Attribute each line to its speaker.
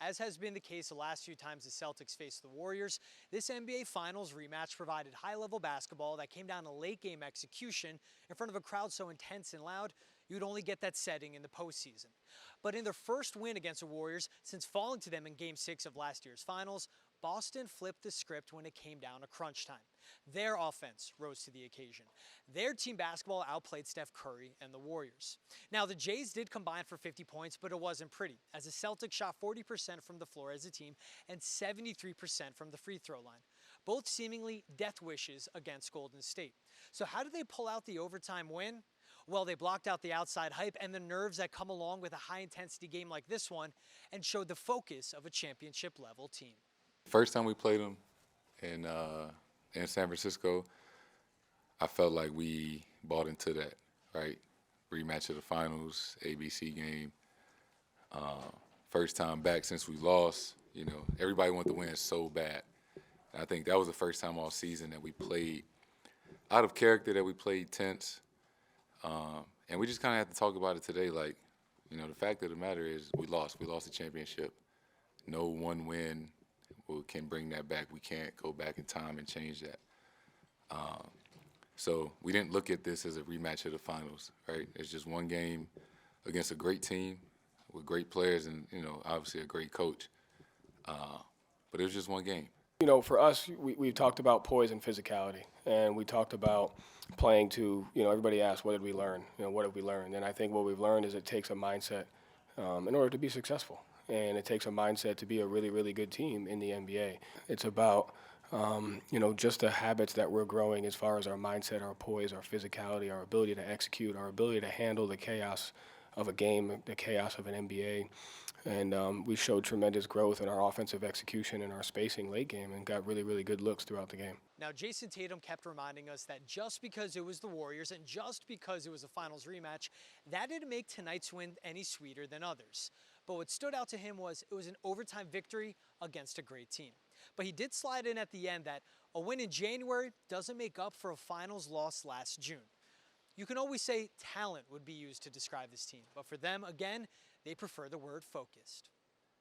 Speaker 1: as has been the case the last few times the Celtics faced the Warriors, this NBA Finals rematch provided high-level basketball that came down to late-game execution in front of a crowd so intense and loud, you'd only get that setting in the postseason. But in their first win against the Warriors since falling to them in Game 6 of last year's Finals, Boston flipped the script when it came down to crunch time. Their offense rose to the occasion. Their team basketball outplayed Steph Curry and the Warriors. Now, the Jays did combine for 50 points, but it wasn't pretty, as the Celtics shot 40% from the floor as a team and 73% from the free throw line, both seemingly death wishes against Golden State. So how did they pull out the overtime win? Well, they blocked out the outside hype and the nerves that come along with a high-intensity game like this one and showed the focus of a championship-level team.
Speaker 2: First time we played them in San Francisco, I felt like we bought into that, right? Rematch of the finals, ABC game. First time back since we lost, everybody wanted to win so bad. And I think that was the first time all season that we played out of character, that we played tense. And we just kind of had to talk about it today. Like, the fact of the matter is we lost. We lost the championship. No one win can bring that back. We can't go back in time and change that. So we didn't look at this as a rematch of the finals, right? It's just one game against a great team with great players and, obviously a great coach. But it was just one game.
Speaker 3: For us, we've talked about poise and physicality, and we talked about playing to, everybody asked, what did we learn? What have we learned? And I think what we've learned is it takes a mindset in order to be successful. And it takes a mindset to be a really, really good team in the NBA. It's about, just the habits that we're growing as far as our mindset, our poise, our physicality, our ability to execute, our ability to handle the chaos of a game, the chaos of an NBA. And we showed tremendous growth in our offensive execution and our spacing late game and got really, really good looks throughout the game.
Speaker 1: Now, Jason Tatum kept reminding us that just because it was the Warriors and just because it was a finals rematch, that didn't make tonight's win any sweeter than others. But what stood out to him was it was an overtime victory against a great team. But he did slide in at the end that a win in January doesn't make up for a finals loss last June. You can always say talent would be used to describe this team, but for them, again, they prefer the word focused.